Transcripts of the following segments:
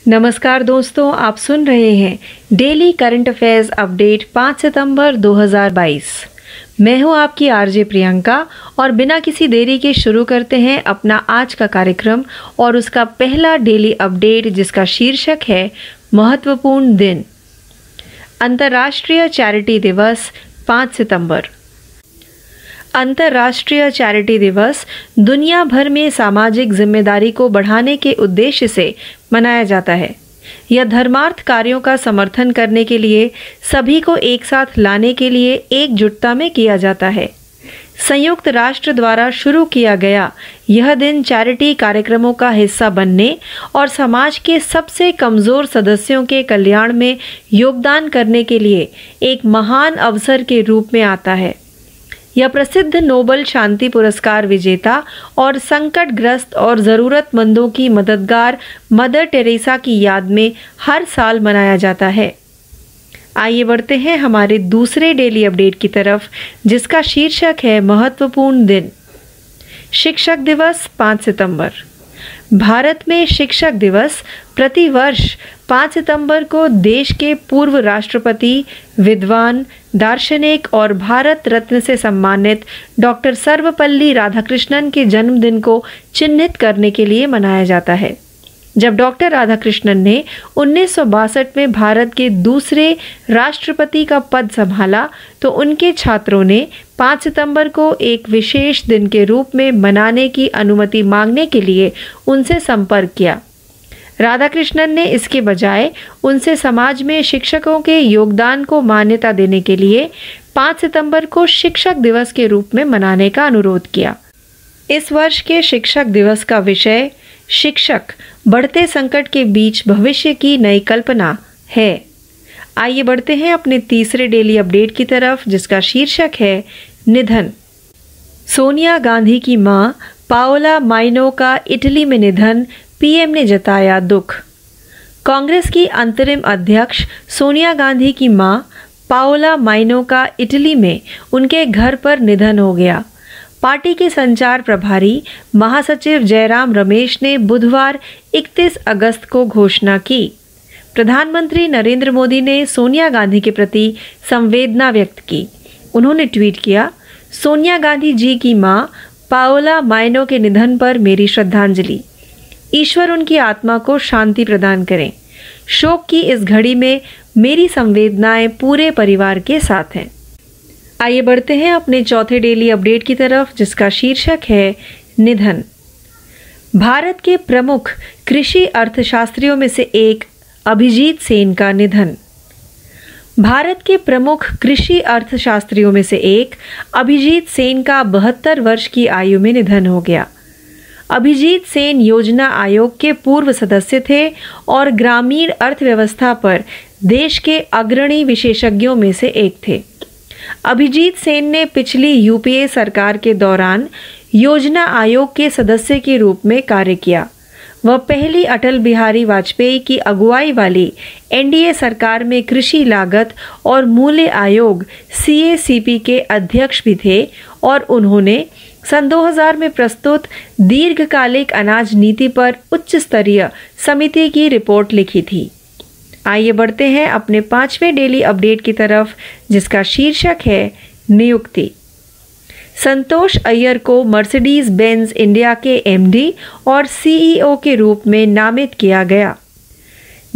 नमस्कार दोस्तों, आप सुन रहे हैं डेली करंट अफेयर्स अपडेट 5 सितंबर 2022। मैं हूं आपकी आरजे प्रियंका और बिना किसी देरी के शुरू करते हैं अपना आज का कार्यक्रम और उसका पहला डेली अपडेट जिसका शीर्षक है महत्वपूर्ण दिन। अंतर्राष्ट्रीय चैरिटी दिवस 5 सितंबर। अंतर्राष्ट्रीय चैरिटी दिवस दुनिया भर में सामाजिक जिम्मेदारी को बढ़ाने के उद्देश्य से मनाया जाता है। यह धर्मार्थ कार्यों का समर्थन करने के लिए सभी को एक साथ लाने के लिए एकजुटता में किया जाता है। संयुक्त राष्ट्र द्वारा शुरू किया गया यह दिन चैरिटी कार्यक्रमों का हिस्सा बनने और समाज के सबसे कमजोर सदस्यों के कल्याण में योगदान करने के लिए एक महान अवसर के रूप में आता है। यह प्रसिद्ध नोबेल शांति पुरस्कार विजेता और संकटग्रस्त और ज़रूरतमंदों की मददगार मदर टेरेसा की याद में हर साल मनाया जाता है। आइए बढ़ते हैं हमारे दूसरे डेली अपडेट की तरफ जिसका शीर्षक है महत्वपूर्ण दिन। शिक्षक दिवस 5 सितंबर। भारत में शिक्षक दिवस प्रतिवर्ष 5 सितंबर को देश के पूर्व राष्ट्रपति, विद्वान, दार्शनिक और भारत रत्न से सम्मानित डॉक्टर सर्वपल्ली राधाकृष्णन के जन्मदिन को चिन्हित करने के लिए मनाया जाता है। जब डॉक्टर राधाकृष्णन ने 1962 में भारत के दूसरे राष्ट्रपति का पद संभाला तो उनके छात्रों ने 5 सितंबर को एक विशेष दिन के रूप में मनाने की अनुमति मांगने के लिए उनसे संपर्क किया। राधाकृष्णन ने इसके बजाय उनसे समाज में शिक्षकों के योगदान को मान्यता देने के लिए 5 सितंबर को शिक्षक दिवस के रूप में मनाने का अनुरोध किया। इस वर्ष के शिक्षक दिवस का विषय शिक्षक बढ़ते संकट के बीच भविष्य की नई कल्पना है। आइए बढ़ते हैं अपने तीसरे डेली अपडेट की तरफ जिसका शीर्षक है निधन। सोनिया गांधी की मां पाओला माइनो का इटली में निधन, पीएम ने जताया दुख। कांग्रेस की अंतरिम अध्यक्ष सोनिया गांधी की मां पाओला माइनो का इटली में उनके घर पर निधन हो गया। पार्टी के संचार प्रभारी महासचिव जयराम रमेश ने बुधवार 31 अगस्त को घोषणा की। प्रधानमंत्री नरेंद्र मोदी ने सोनिया गांधी के प्रति संवेदना व्यक्त की। उन्होंने ट्वीट किया, सोनिया गांधी जी की मां पाओला माइनो के निधन पर मेरी श्रद्धांजलि। ईश्वर उनकी आत्मा को शांति प्रदान करें। शोक की इस घड़ी में मेरी संवेदनाएं पूरे परिवार के साथ हैं। आइए बढ़ते हैं अपने चौथे डेली अपडेट की तरफ जिसका शीर्षक है निधन। भारत के प्रमुख कृषि अर्थशास्त्रियों में से एक अभिजीत सेन का निधन। भारत के प्रमुख कृषि अर्थशास्त्रियों में से एक अभिजीत सेन का 72 वर्ष की आयु में निधन हो गया। अभिजीत सेन योजना आयोग के पूर्व सदस्य थे और ग्रामीण अर्थव्यवस्था पर देश के अग्रणी विशेषज्ञों में से एक थे। अभिजीत सेन ने पिछली यूपीए सरकार के दौरान योजना आयोग के सदस्य के रूप में कार्य किया। वह पहली अटल बिहारी वाजपेयी की अगुवाई वाली एनडीए सरकार में कृषि लागत और मूल्य आयोग सीएसीपी के अध्यक्ष भी थे और उन्होंने सन 2000 में प्रस्तुत दीर्घकालिक अनाज नीति पर उच्च स्तरीय समिति की रिपोर्ट लिखी थी। आइए बढ़ते हैं अपने 5वें डेली अपडेट की तरफ जिसका शीर्षक है नियुक्ति। संतोष अय्यर को मर्सिडीज बेंज इंडिया के एमडी और सीईओ के रूप में नामित किया गया।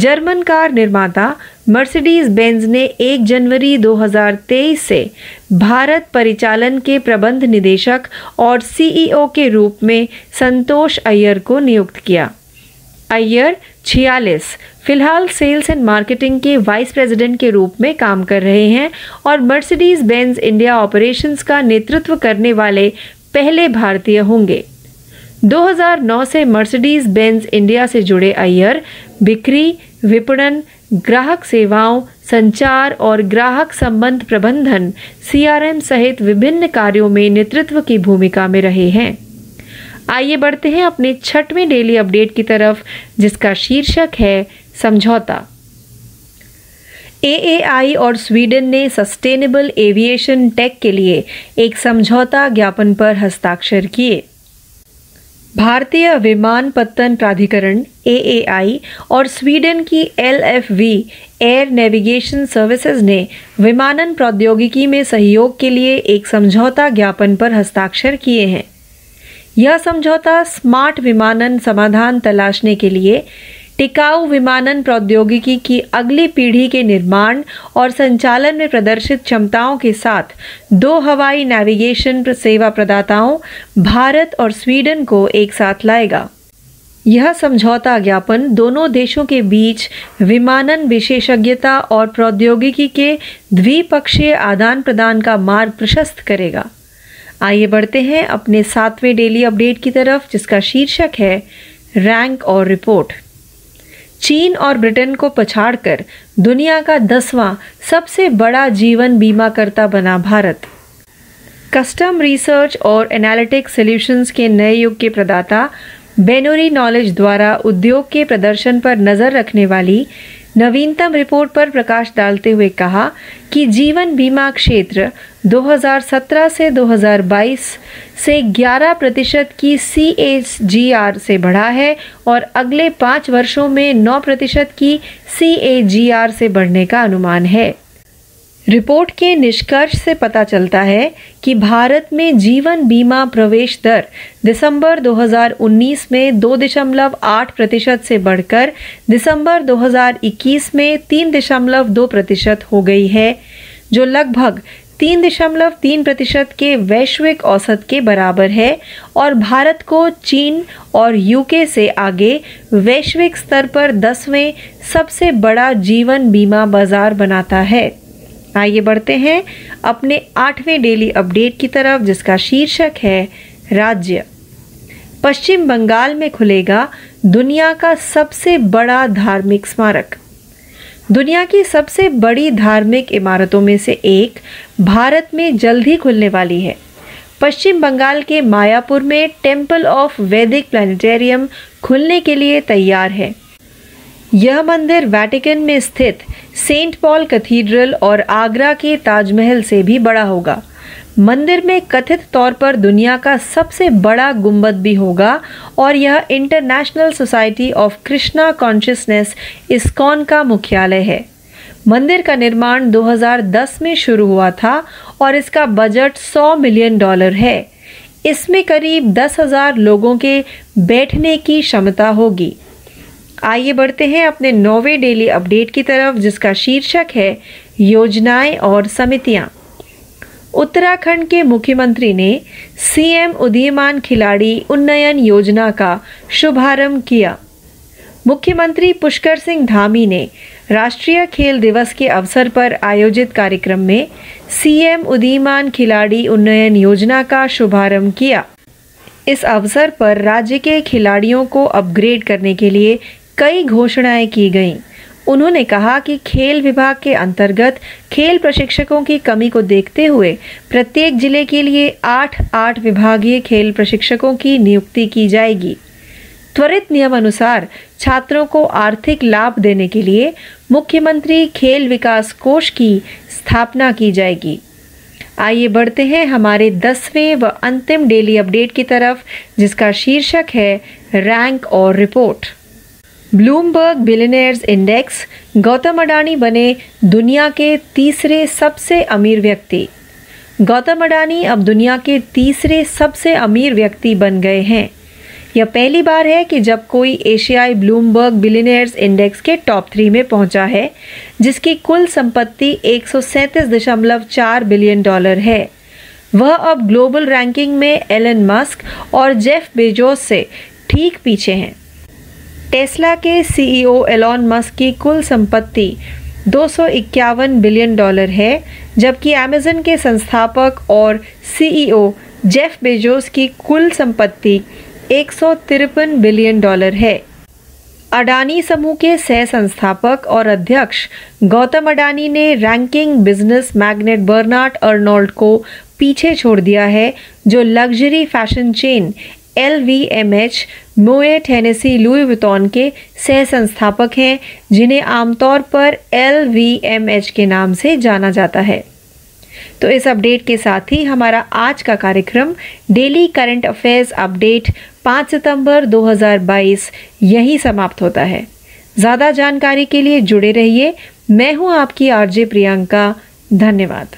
जर्मन कार निर्माता मर्सिडीज बेंज ने 1 जनवरी 2023 से भारत परिचालन के प्रबंध निदेशक और सीईओ के रूप में संतोष अय्यर को नियुक्त किया। अय्यर 46 फिलहाल सेल्स एंड मार्केटिंग के वाइस प्रेसिडेंट के रूप में काम कर रहे हैं और मर्सिडीज बेंज इंडिया ऑपरेशंस का नेतृत्व करने वाले पहले भारतीय होंगे। 2009 से मर्सिडीज बेंज इंडिया से जुड़े अय्यर बिक्री, विपणन, ग्राहक सेवाओं, संचार और ग्राहक संबंध प्रबंधन सीआरएम सहित विभिन्न कार्यों में नेतृत्व की भूमिका में रहे हैं। आइए बढ़ते हैं अपने 6वें डेली अपडेट की तरफ जिसका शीर्षक है समझौता। एएआई और स्वीडन ने सस्टेनेबल एविएशन टेक के लिए एक समझौता ज्ञापन पर हस्ताक्षर किए। भारतीय विमानपत्तन प्राधिकरण AAI और स्वीडन की LFV एयर नेविगेशन सर्विसेज ने विमानन प्रौद्योगिकी में सहयोग के लिए एक समझौता ज्ञापन पर हस्ताक्षर किए हैं। यह समझौता स्मार्ट विमानन समाधान तलाशने के लिए टिकाऊ विमानन प्रौद्योगिकी की अगली पीढ़ी के निर्माण और संचालन में प्रदर्शित क्षमताओं के साथ दो हवाई नेविगेशन सेवा प्रदाताओं भारत और स्वीडन को एक साथ लाएगा। यह समझौता ज्ञापन दोनों देशों के बीच विमानन विशेषज्ञता और प्रौद्योगिकी के द्विपक्षीय आदान प्रदान का मार्ग प्रशस्त करेगा। आइए बढ़ते हैं अपने 7वें डेली अपडेट की तरफ, जिसका शीर्षक है रैंक और रिपोर्ट। चीन और ब्रिटेन को पछाड़कर दुनिया का 10वां सबसे बड़ा जीवन बीमाकर्ता बना भारत। कस्टम रिसर्च और एनालिटिक्स सॉल्यूशंस के नए युग के प्रदाता बेनोरी नॉलेज द्वारा उद्योग के प्रदर्शन पर नजर रखने वाली नवीनतम रिपोर्ट पर प्रकाश डालते हुए कहा कि जीवन बीमा क्षेत्र 2017 से 2022 से 11% की CAGR से बढ़ा है और अगले 5 वर्षों में 9% की CAGR से बढ़ने का अनुमान है। रिपोर्ट के निष्कर्ष से पता चलता है कि भारत में जीवन बीमा प्रवेश दर दिसंबर 2019 में 2.8% से बढ़कर दिसंबर 2021 में 3.2% हो गई है, जो लगभग 3.3% के वैश्विक औसत के बराबर है और भारत को चीन और UK से आगे वैश्विक स्तर पर 10वें सबसे बड़ा जीवन बीमा बाजार बनाता है। आइए बढ़ते हैं अपने 8वें डेली अपडेट की तरफ, जिसका शीर्षक है राज्य। पश्चिम बंगाल में खुलेगा दुनिया का सबसे बड़ा धार्मिक स्मारक। दुनिया की सबसे बड़ी धार्मिक इमारतों में से एक भारत में जल्द ही खुलने वाली है। पश्चिम बंगाल के मायापुर में टेम्पल ऑफ वैदिक प्लानिटेरियम खुलने के लिए तैयार है। यह मंदिर वेटिकन में स्थित सेंट पॉल कैथीड्रल और आगरा के ताजमहल से भी बड़ा होगा। मंदिर में कथित तौर पर दुनिया का सबसे बड़ा गुंबद भी होगा और यह international society of Krishna consciousness ISKCON का मुख्यालय है। मंदिर का निर्माण 2010 में शुरू हुआ था और इसका बजट $100 मिलियन है। इसमें करीब 10,000 लोगों के बैठने की क्षमता होगी। आइए बढ़ते हैं अपने 9वें डेली अपडेट की तरफ, जिसका शीर्षक है योजनाएं और समितियां। उत्तराखंड के मुख्यमंत्री ने CM उदीयमान खिलाड़ी उन्नयन योजना का शुभारंभ किया। मुख्यमंत्री पुष्कर सिंह धामी ने राष्ट्रीय खेल दिवस के अवसर पर आयोजित कार्यक्रम में CM उदीयमान खिलाड़ी उन्नयन योजना का शुभारंभ किया। इस अवसर पर राज्य के खिलाड़ियों को अपग्रेड करने के लिए कई घोषणाएं की गईं। उन्होंने कहा कि खेल विभाग के अंतर्गत खेल प्रशिक्षकों की कमी को देखते हुए प्रत्येक जिले के लिए 8 विभागीय खेल प्रशिक्षकों की नियुक्ति की जाएगी। त्वरित नियम अनुसार छात्रों को आर्थिक लाभ देने के लिए मुख्यमंत्री खेल विकास कोष की स्थापना की जाएगी। आइए बढ़ते हैं हमारे 10वें व अंतिम डेली अपडेट की तरफ, जिसका शीर्षक है रैंक और report. Bloomberg billionaires index Gautam Adani बने दुनिया के तीसरे सबसे अमीर व्यक्ति। गौतम अडानी अब दुनिया के तीसरे सबसे अमीर व्यक्ति बन गए हैं। यह पहली बार है कि जब कोई एशियाई ब्लूमबर्ग बिलियनियर्स इंडेक्स के टॉप 3 में पहुंचा है, जिसकी कुल संपत्ति $137.4 बिलियन है। वह अब ग्लोबल रैंकिंग में एलन मस्क और जेफ बेजोस से ठीक पीछे हैं। टेस्ला के CEO एलॉन मस्क की कुल संपत्ति $251 बिलियन है, जबकि अमेज़न के संस्थापक और CEO जेफ बेजोस की कुल संपत्ति $153 बिलियन है। अडानी समूह के सह संस्थापक और अध्यक्ष गौतम अडानी ने ranking business magnate Bernard Arnault को पीछे छोड़ दिया है, जो luxury fashion chain LVMH, Moet Hennessy, Louis Vuitton के सह संस्थापक हैं, जिन्हें आमतौर पर LVMH के नाम से जाना जाता है। तो इस अपडेट के साथ ही हमारा आज का कार्यक्रम डेली करंट अफेयर्स अपडेट 5 सितंबर 2022 यही समाप्त होता है। ज़्यादा जानकारी के लिए जुड़े रहिए। मैं हूं आपकी आरजे प्रियंका। धन्यवाद।